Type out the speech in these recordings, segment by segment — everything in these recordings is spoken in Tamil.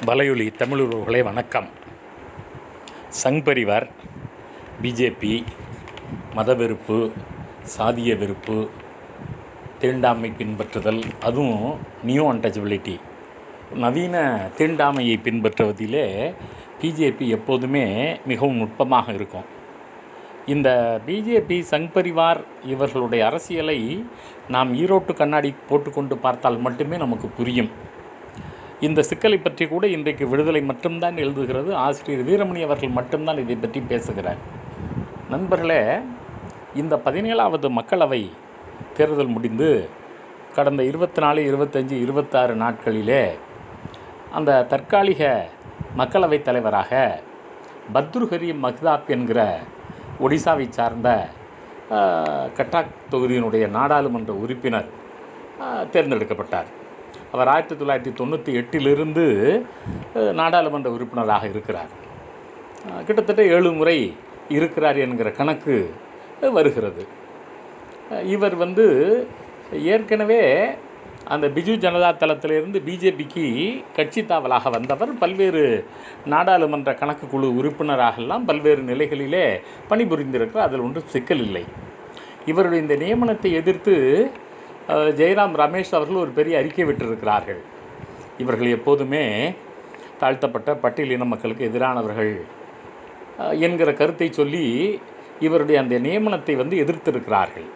வலையொலி தமிழுறவுகளே வணக்கம். சங் பரிவார், பிஜேபி, மத வெறுப்பு, சாதிய வெறுப்பு, தீண்டாமை பின்பற்றுதல், அதுவும் நியூ அன்டச்சபிலிட்டி, நவீன தீண்டாமையை பின்பற்றுவதிலே பிஜேபி எப்போதுமே மிகவும் நுட்பமாக இருக்கும். இந்த பிஜேபி, சங் பரிவார் இவர்களுடைய அரசியலை நாம் ஈரோட்டு கண்ணாடி போட்டுக்கொண்டு பார்த்தால் மட்டுமே நமக்கு புரியும். இந்த சிக்கலை பற்றி கூட இன்றைக்கு விடுதலை மட்டும்தான் எழுதுகிறது. ஆசிரியர் வீரமணி அவர்கள் மட்டும்தான் இதை பற்றி பேசுகிறார். நண்பர்களே, இந்த 17வது மக்களவை தேர்தல் முடிந்து கடந்த 24, 25, 26 நாட்களிலே அந்த தற்காலிக மக்களவைத் தலைவராக பத்ருஹரி மஹ்தாப் என்கிற ஒடிசாவை சார்ந்த கட்டாக் தொகுதியினுடைய நாடாளுமன்ற உறுப்பினர் தேர்ந்தெடுக்கப்பட்டார். அவர் 1998 நாடாளுமன்ற உறுப்பினராக இருக்கிறார். கிட்டத்தட்ட 7 முறை இருக்கிறார் என்கிற கணக்கு வருகிறது. இவர் ஏற்கனவே அந்த பிஜு ஜனதா தளத்திலிருந்து பிஜேபிக்கு கட்சி தாவலாக வந்தவர். பல்வேறு நாடாளுமன்ற கணக்கு குழு உறுப்பினராகலாம் பல்வேறு நிலைகளிலே பணிபுரிந்திருக்கிறார். அதில் ஒன்றும் சிக்கல் இல்லை. இவருடைய இந்த நியமனத்தை எதிர்த்து ஜெயராம் ரமேஷ் அவர்கள் ஒரு பெரிய அறிக்கை விட்டிருக்கிறார்கள். இவர்கள் எப்போதுமே தாழ்த்தப்பட்ட பட்டியலின மக்களுக்கு எதிரானவர்கள் என்கிற கருத்தை சொல்லி இவருடைய அந்த நியமனத்தை எதிர்த்திருக்கிறார்கள்.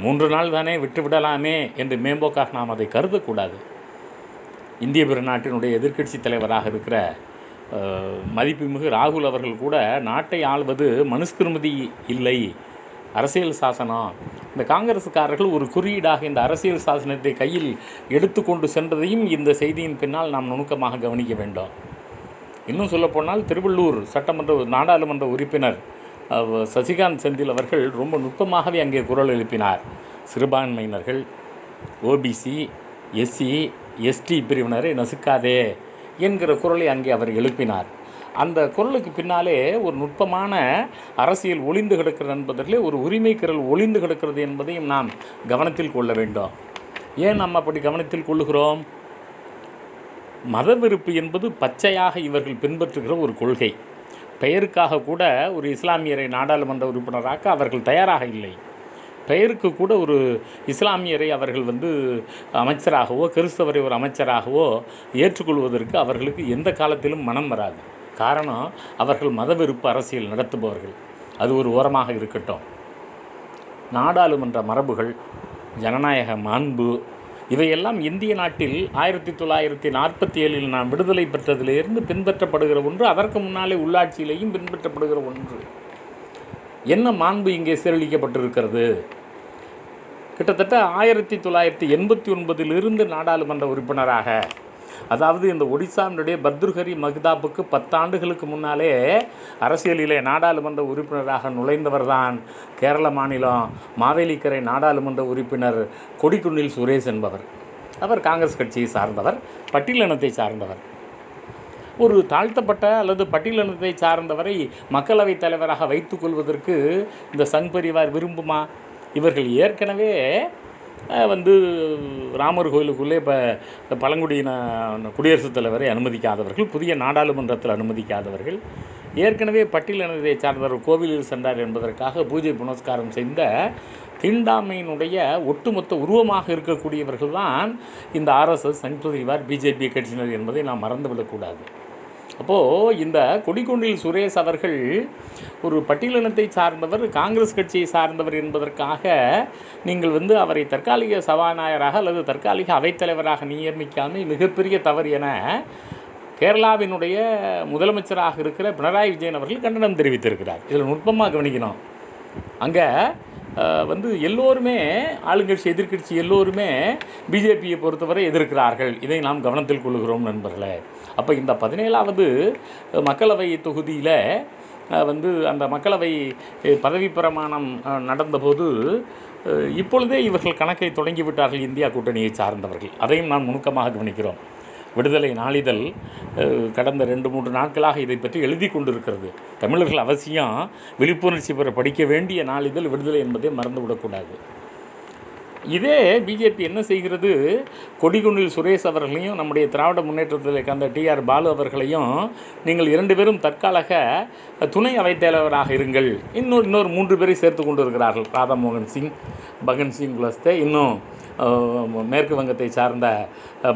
3 நாள் தானே விட்டுவிடலாமே என்று மேம்போக்காக நாம் அதை கருதக்கூடாது. இந்திய பெருநாட்டினுடைய எதிர்க்கட்சி தலைவராக இருக்கிற மதிப்புமிகு ராகுல் அவர்கள் கூட நாட்டை ஆள்வது மனுஸ்கிருமதி இல்லை, அரசியல் சாசனம். இந்த காங்கிரஸுக்காரர்கள் ஒரு குறியீடாக இந்த அரசியல் சாசனத்தை கையில் எடுத்துக்கொண்டு சென்றதையும் இந்த செய்தியின் பின்னால் நாம் நுணுக்கமாக கவனிக்க வேண்டும். இன்னும் சொல்லப்போனால் திருவள்ளூர் நாடாளுமன்ற உறுப்பினர் சசிகாந்த் செந்தில் அவர்கள் ரொம்ப நுட்பமாகவே அங்கே குரல் எழுப்பினார். சிறுபான்மையினர்கள், ஓபிசி, எஸ்சி, எஸ்டி பிரிவினரை நசுக்காதே என்கிற குரலை அங்கே அவர் எழுப்பினார். அந்த குரலுக்கு பின்னாலே ஒரு நுட்பமான அரசியல் ஒளிந்து கிடக்கிறது என்பதிலே ஒரு உரிமை குரல் ஒளிந்து கிடக்கிறது என்பதையும் நாம் கவனத்தில் கொள்ள வேண்டும். ஏன் நாம் அப்படி கவனத்தில் கொள்ளுகிறோம்? மத வெறுப்பு என்பது பச்சையாக இவர்கள் பின்பற்றுகிற ஒரு கொள்கை. பெயருக்காக கூட ஒரு இஸ்லாமியரை நாடாளுமன்ற உறுப்பினராக்க அவர்கள் தயாராக இல்லை. பெயருக்கு கூட ஒரு இஸ்லாமியரை அவர்கள் அமைச்சராகவோ, கிறிஸ்தவரை ஒரு அமைச்சராகவோ ஏற்றுக்கொள்வதற்கு அவர்களுக்கு எந்த காலத்திலும் மனம் வராது. காரணம், அவர்கள் மதவெறுப்பு அரசியல் நடத்துபவர்கள். அது ஒரு ஓரமாக இருக்கட்டும். நாடாளுமன்ற மரபுகள், ஜனநாயக மாண்பு, இவையெல்லாம் இந்திய நாட்டில் 1947 நாம் விடுதலை பெற்றதிலிருந்து பின்பற்றப்படுகிற ஒன்று. அதற்கு முன்னாலே உள்ளாட்சியிலேயும் பின்பற்றப்படுகிற ஒன்று. என்ன மாண்பு இங்கே சீரழிக்கப்பட்டிருக்கிறது? கிட்டத்தட்ட 1989 நாடாளுமன்ற உறுப்பினராக, அதாவது இந்த ஒடிசாவினுடைய பத்ருஹரி மஹ்தாப்புக்கு 10 ஆண்டுகளுக்கு முன்னாலே அரசியலிலே நாடாளுமன்ற உறுப்பினராக நுழைந்தவர் தான் கேரள மாநிலம் மாவேலிக்கரை நாடாளுமன்ற உறுப்பினர் கொடிக்குன்னில் சுரேஷ் என்பவர். அவர் காங்கிரஸ் கட்சியை சார்ந்தவர், பட்டியலினத்தை சார்ந்தவர். ஒரு தாழ்த்தப்பட்ட அல்லது பட்டியலினத்தை சார்ந்தவரை மக்களவைத் தலைவராக வைத்துக் கொள்வதற்கு இந்த சங் பரிவார் விரும்புமா? இவர்கள் ஏற்கனவே ராமர் கோயிலுக்குள்ளே இப்போ பழங்குடியின குடியரசுத் தலைவரை அனுமதிக்காதவர்கள், புதிய நாடாளுமன்றத்தில் அனுமதிக்காதவர்கள், ஏற்கனவே பட்டியலினத்தை சார்ந்தவர் கோவிலில் சென்றார் என்பதற்காக பூஜை புனஸ்காரம் செய்த தீண்டாமையினுடைய ஒட்டுமொத்த உருவமாக இருக்கக்கூடியவர்கள் தான் இந்த RSS, சங் பரிவார், பிஜேபி கட்சியினர் என்பதை நாம் மறந்துவிடக்கூடாது. அப்போது இந்த கொடிக்குன்னில் சுரேஷ் அவர்கள் ஒரு பட்டியலினத்தை சார்ந்தவர், காங்கிரஸ் கட்சியை சார்ந்தவர் என்பதற்காக நீங்கள் அவரை தற்காலிக சபாநாயகராக அல்லது தற்காலிக அவைத்தலைவராக நியமிக்காமல் மிகப்பெரிய தவறு என கேரளாவினுடைய முதலமைச்சராக இருக்கிற பினராயி விஜயன் அவர்கள் கண்டனம் தெரிவித்திருக்கிறார். இதில் நுட்பமாக கவனிக்கணும். அங்கே எல்லோருமே, ஆளுங்கட்சி எதிர்க்கட்சி எல்லோருமே பிஜேபியை பொறுத்தவரை எதிர்க்கிறார்கள். இதை நாம் கவனத்தில் கொள்ளுகிறோம் நண்பர்களே. அப்போ இந்த 17வது மக்களவை தொகுதியில் அந்த மக்களவை பதவி பிரமாணம் நடந்தபோது இப்பொழுதே இவர்கள் கணக்கை தொடங்கிவிட்டார்கள், இந்தியா கூட்டணியை சார்ந்தவர்கள். அதையும் நாம் நுணுக்கமாக கவனிக்கிறோம். விடுதலை நாளிதழ் கடந்த 2-3 நாட்களாக இதை பற்றி எழுதி கொண்டிருக்கிறது. தமிழர்கள் அவசியம் விழிப்புணர்ச்சி பெற படிக்க வேண்டிய நாளிதழ் விடுதலை என்பதை மறந்துவிடக்கூடாது. இதே பிஜேபி என்ன செய்கிறது, கொடிக்குன்றில் சுரேஷ் அவர்களையும் நம்முடைய திராவிட முன்னேற்றத்தில் அந்த டிஆர் பாலு அவர்களையும் நீங்கள் 2 பேரும் தற்காலிக துணை அவைத்தலைவராக இருங்கள், இன்னொரு 3 பேரை சேர்த்து கொண்டு இருக்கிறார்கள். ராதா மோகன் சிங், பகன் சிங் குலஸ்தே, இன்னும் மேற்கு வங்கத்தை சார்ந்த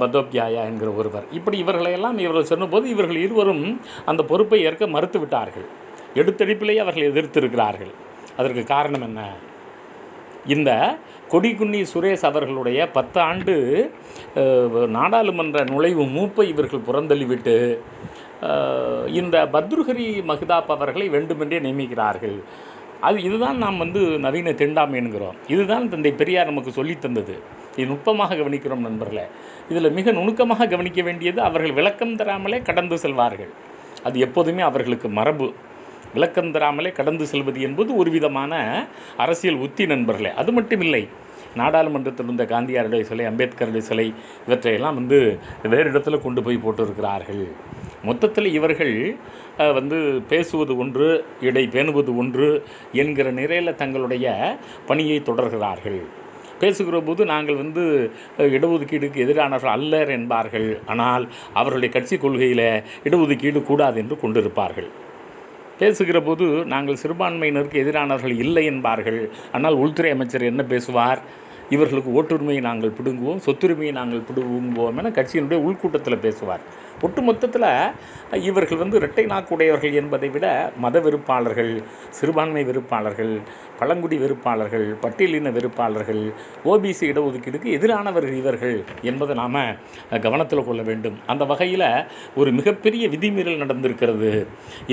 பத்தோப்யாயா என்கிற ஒருவர். இப்படி இவர்களையெல்லாம் இவர்கள் சொன்னபோது இவர்கள் இருவரும் அந்த பொறுப்பை ஏற்க மறுத்து விட்டார்கள். எடுத்தடிப்பிலேயே அவர்கள் எதிர்த்திருக்கிறார்கள். அதற்கு காரணம் என்ன? இந்த கொடிக்குன்னி சுரேஷ் அவர்களுடைய 10 ஆண்டு நாடாளுமன்ற நுழைவு மூப்பை இவர்கள் புறந்தள்ளிவிட்டு இந்த பத்ருஹரி மஹ்தாப் அவர்களை வேண்டுமென்றே நியமிக்கிறார்கள். இதுதான் நாம் நவீன தீண்டாமை என்கிறோம். இதுதான் தந்தை பெரியார் நமக்கு சொல்லித் தந்தது. இது நுட்பமாக கவனிக்கிறோம் நண்பர்களே. இதில் மிக நுணுக்கமாக கவனிக்க வேண்டியது, அவர்கள் விளக்கம் தராமலே கடந்து செல்வார்கள். அது எப்போதுமே அவர்களுக்கு மரபு. விளக்கம் தராமலே கடந்து செல்வது என்பது ஒரு விதமான அரசியல் உத்தி நண்பர்களே. அது மட்டும் இல்லை, நாடாளுமன்றத்தில் இருந்த காந்தியாருடைய சிலை, அம்பேத்கருடைய சிலை, இவற்றையெல்லாம் வேறு இடத்துல கொண்டு போய் போட்டிருக்கிறார்கள். மொத்தத்தில் இவர்கள் பேசுவது ஒன்று, இடை பேணுவது ஒன்று என்கிற நிறையில் தங்களுடைய பணியை தொடர்கிறார்கள். பேசுகிற போது நாங்கள் இடஒதுக்கீடுக்கு எதிரானவர்கள் அல்லர் என்பார்கள். ஆனால் அவர்களுடைய கட்சி கொள்கையில் இடஒதுக்கீடு கூடாது என்று கொண்டிருப்பார்கள். பேசுகிற போது நாங்கள் சிறுபான்மையினருக்கு எதிரானவர்கள் இல்லை என்பார்கள். ஆனால் உள்துறை அமைச்சர் என்ன பேசுவார்? இவர்களுக்கு ஓட்டுரிமையை நாங்கள் பிடுங்குவோம், சொத்துரிமையை நாங்கள் பிடுங்குவோம் என கட்சியினுடைய உள்கூட்டத்தில் பேசுவார். ஒட்டுமொத்தத்தில் இவர்கள் இரட்டை நாக்குடையவர்கள் என்பதை விட மத வெறுப்பாளர்கள், சிறுபான்மை வெறுப்பாளர்கள், பழங்குடி வெறுப்பாளர்கள், பட்டியலின வெறுப்பாளர்கள், ஓபிசி இடஒதுக்கீடுக்கு எதிரானவர்கள் இவர்கள் என்பதை நாம் கவனத்தில் கொள்ள வேண்டும். அந்த வகையில் ஒரு மிகப்பெரிய விதிமீறல் நடந்திருக்கிறது.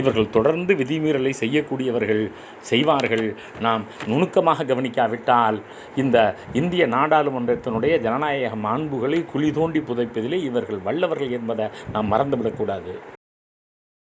இவர்கள் தொடர்ந்து விதிமீறலை செய்யக்கூடியவர்கள், செய்வார்கள். நாம் நுணுக்கமாக கவனிக்காவிட்டால் இந்த இந்திய நாடாளுமன்றத்தினுடைய ஜனநாயக மாண்புகளை குழி தோண்டி புதைப்பதிலே இவர்கள் வல்லவர்கள் என்பதை நாம் மறந்துவிடக்கூடாது.